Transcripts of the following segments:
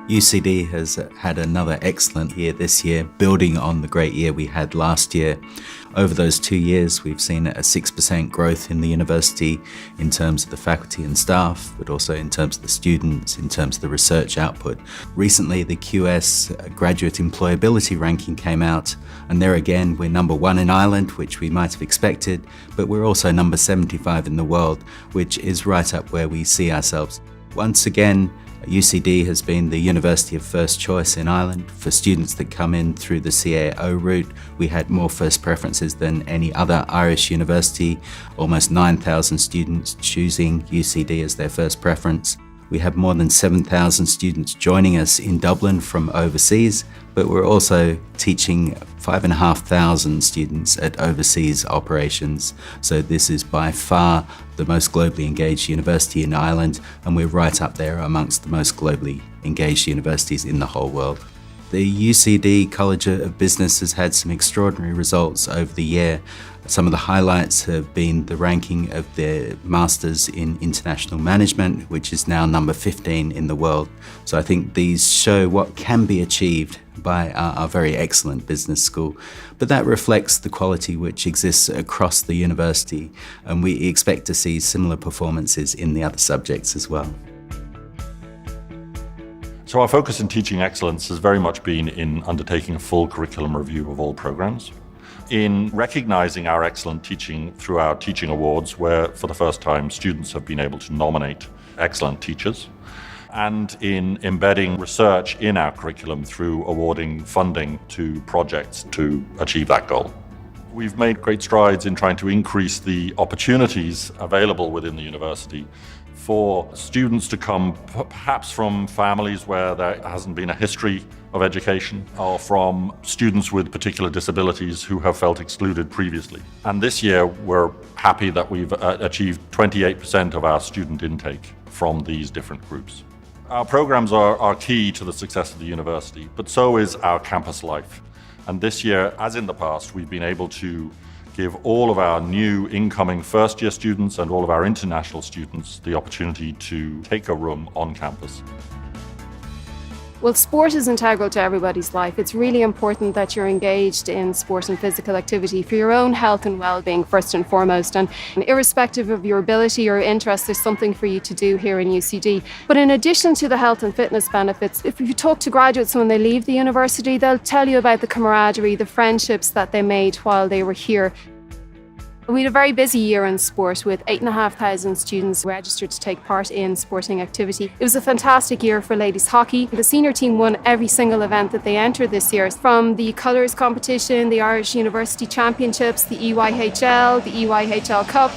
UCD has had another excellent year this year, building on the great year we had last year. Over those 2 years, we've seen a 6% growth in the university in terms of the faculty and staff, but also in terms of the students, in terms of the research output. Recently, the QS Graduate Employability ranking came out, and there again, we're number 1 in Ireland, which we might have expected, but we're also number 75 in the world, which is right up where we see ourselves. Once again, UCD has been the university of first choice in Ireland. For students that come in through the CAO route, we had more first preferences than any other Irish university, almost 9,000 students choosing UCD as their first preference. We have more than 7,000 students joining us in Dublin from overseas, but we're also teaching 5,500 students at overseas operations. So this is by far the most globally engaged university in Ireland, and we're right up there amongst the most globally engaged universities in the whole world. The UCD College of Business has had some extraordinary results over the year. Some of the highlights have been the ranking of their Masters in International Management, which is now number 15 in the world. So I think these show what can be achieved by our very excellent business school. But that reflects the quality which exists across the university, and we expect to see similar performances in the other subjects as well. So our focus in teaching excellence has very much been in undertaking a full curriculum review of all programs, in recognizing our excellent teaching through our teaching awards, where for the first time students have been able to nominate excellent teachers, and in embedding research in our curriculum through awarding funding to projects to achieve that goal. We've made great strides in trying to increase the opportunities available within the university for students to come perhaps from families where there hasn't been a history of education, or from students with particular disabilities who have felt excluded previously. And this year we're happy that we've achieved 28% of our student intake from these different groups. Our programs are key to the success of the university, but so is our campus life. And this year, as in the past, we've been able to give all of our new incoming first-year students and all of our international students the opportunity to take a room on campus. Well, sport is integral to everybody's life. It's really important that you're engaged in sport and physical activity for your own health and well-being first and foremost. And irrespective of your ability or interest, there's something for you to do here in UCD. But in addition to the health and fitness benefits, if you talk to graduates when they leave the university, they'll tell you about the camaraderie, the friendships that they made while they were here. We had a very busy year in sport with 8,500 students registered to take part in sporting activity. It was a fantastic year for ladies hockey. The senior team won every single event that they entered this year, from the colours competition, the Irish University Championships, the EYHL, the EYHL Cup,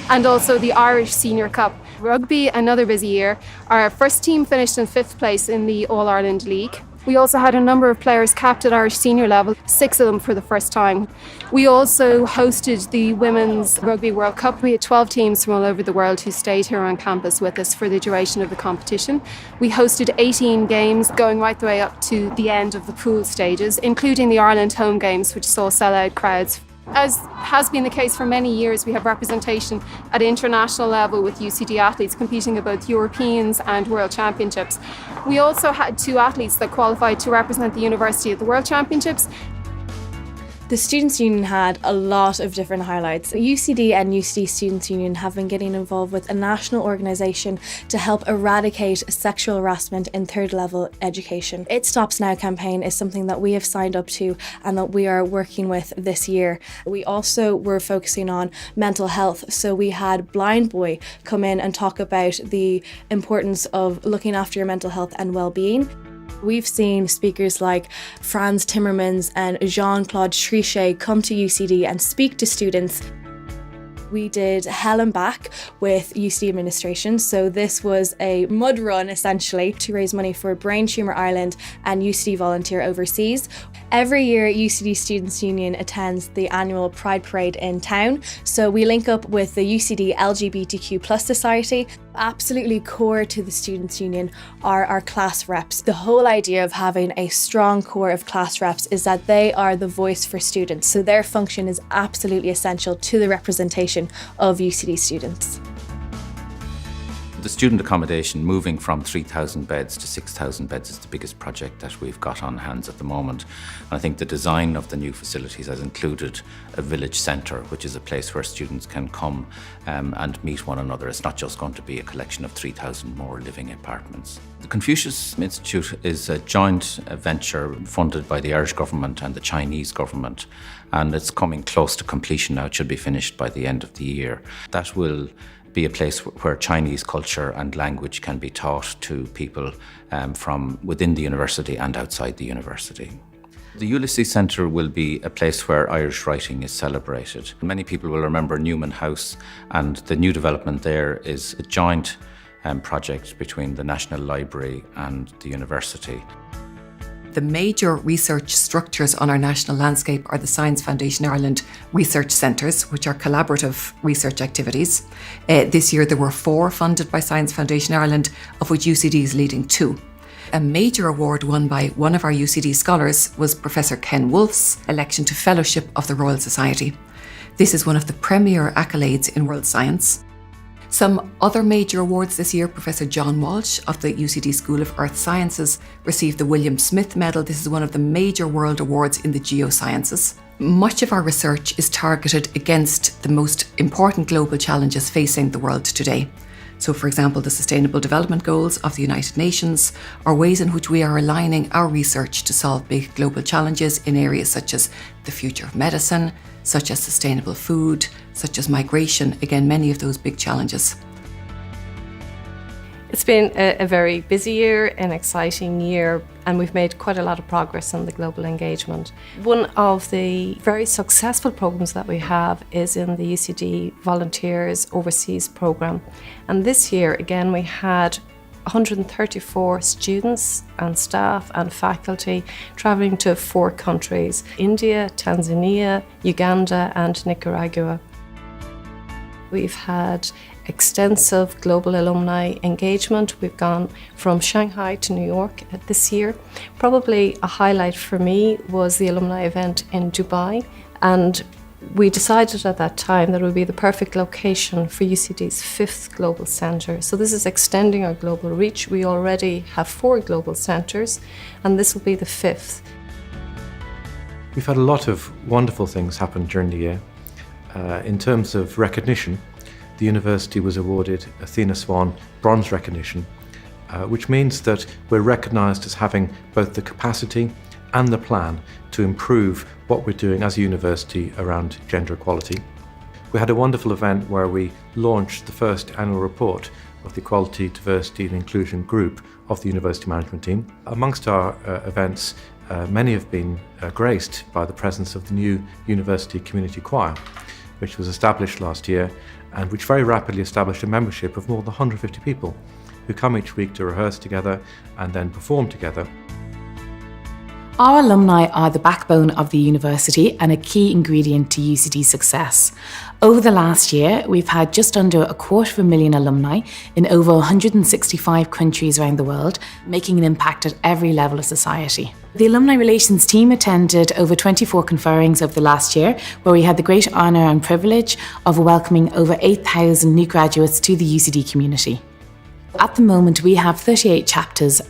and also the Irish Senior Cup. Rugby, another busy year. Our first team finished in 5th place in the All-Ireland League. We also had a number of players capped at Irish senior level, 6 of them for the first time. We also hosted the Women's Rugby World Cup. We had 12 teams from all over the world who stayed here on campus with us for the duration of the competition. We hosted 18 games going right the way up to the end of the pool stages, including the Ireland home games, which saw sellout crowds. As has been the case for many years, we have representation at international level with UCD athletes competing at both Europeans and World Championships. We also had 2 athletes that qualified to represent the university at the World Championships. The Students' Union had a lot of different highlights. UCD and UCD Students' Union have been getting involved with a national organisation to help eradicate sexual harassment in third level education. It Stops Now campaign is something that we have signed up to and that we are working with this year. We also were focusing on mental health, so we had Blind Boy come in and talk about the importance of looking after your mental health and well-being. We've seen speakers like Franz Timmermans and Jean-Claude Trichet come to UCD and speak to students. We did Hell and Back with UCD administration, so this was a mud run essentially to raise money for Brain Tumour Ireland and UCD Volunteer Overseas. Every year UCD Students' Union attends the annual Pride Parade in town, so we link up with the UCD LGBTQ+ Society. Absolutely core to the Students' Union are our class reps. The whole idea of having a strong core of class reps is that they are the voice for students, so their function is absolutely essential to the representation of UCD students. The student accommodation, moving from 3,000 beds to 6,000 beds, is the biggest project that we've got on hands at the moment. And I think the design of the new facilities has included a village centre, which is a place where students can come and meet one another. It's not just going to be a collection of 3,000 more living apartments. The Confucius Institute is a joint venture funded by the Irish government and the Chinese government, and it's coming close to completion now. It should be finished by the end of the year. That will be a place where Chinese culture and language can be taught to people from within the university and outside the university. The Ulysses Centre will be a place where Irish writing is celebrated. Many people will remember Newman House, and the new development there is a joint project between the National Library and the university. The major research structures on our national landscape are the Science Foundation Ireland research centres, which are collaborative research activities. This year there were 4 funded by Science Foundation Ireland, of which UCD is leading 2. A major award won by one of our UCD scholars was Professor Ken Wolfe's election to Fellowship of the Royal Society. This is one of the premier accolades in world science. Some other major awards this year: Professor John Walsh of the UCD School of Earth Sciences received the William Smith Medal. This is one of the major world awards in the geosciences. Much of our research is targeted against the most important global challenges facing the world today. So, for example, the Sustainable Development Goals of the United Nations, or ways in which we are aligning our research to solve big global challenges in areas such as the future of medicine, such as sustainable food, such as migration, again, many of those big challenges. It's been a very busy year, an exciting year, and we've made quite a lot of progress on the global engagement. One of the very successful programs that we have is in the UCD Volunteers Overseas Programme. And this year, again, we had 134 students and staff and faculty travelling to 4 countries: India, Tanzania, Uganda and Nicaragua. We've had extensive global alumni engagement. We've gone from Shanghai to New York this year. Probably a highlight for me was the alumni event in Dubai, and we decided at that time that it would be the perfect location for UCD's 5th global centre. So this is extending our global reach. We already have 4 global centres, and this will be the 5th. We've had a lot of wonderful things happen during the year. In terms of recognition, the university was awarded Athena Swan Bronze Recognition, which means that we're recognised as having both the capacity and the plan to improve what we're doing as a university around gender equality. We had a wonderful event where we launched the first annual report of the Equality, Diversity and Inclusion Group of the University Management Team. Amongst our events, many have been graced by the presence of the new University Community Choir, which was established last year and which very rapidly established a membership of more than 150 people who come each week to rehearse together and then perform together. Our alumni are the backbone of the university and a key ingredient to UCD's success. Over the last year, we've had just under 250,000 alumni in over 165 countries around the world, making an impact at every level of society. The alumni relations team attended over 24 conferrings over the last year, where we had the great honour and privilege of welcoming over 8,000 new graduates to the UCD community. At the moment, we have 38 chapters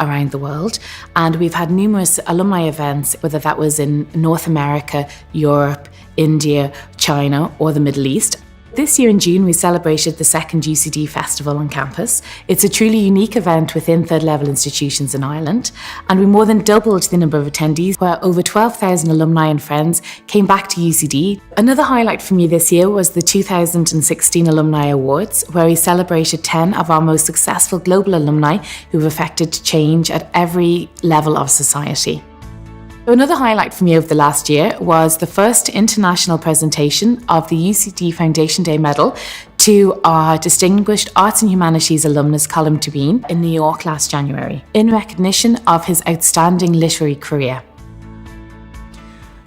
around the world, and we've had numerous alumni events, whether that was in North America, Europe, India, China, or the Middle East. This year in June, we celebrated the 2nd UCD Festival on campus. It's a truly unique event within third level institutions in Ireland, and we more than doubled the number of attendees, where over 12,000 alumni and friends came back to UCD. Another highlight for me this year was the 2016 Alumni Awards, where we celebrated 10 of our most successful global alumni who've affected change at every level of society. Another highlight for me over the last year was the first international presentation of the UCD Foundation Day Medal to our distinguished Arts and Humanities alumnus Colm Tóibín in New York last January, in recognition of his outstanding literary career.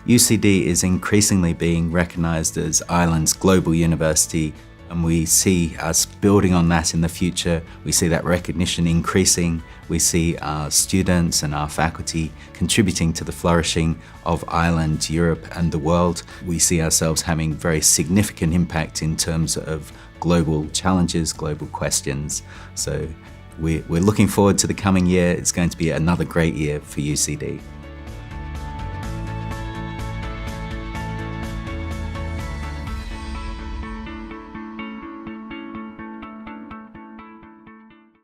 UCD is increasingly being recognised as Ireland's global university, and we see us building on that in the future. We see that recognition increasing. We see our students and our faculty contributing to the flourishing of Ireland, Europe and the world. We see ourselves having very significant impact in terms of global challenges, global questions. So we're looking forward to the coming year. It's going to be another great year for UCD.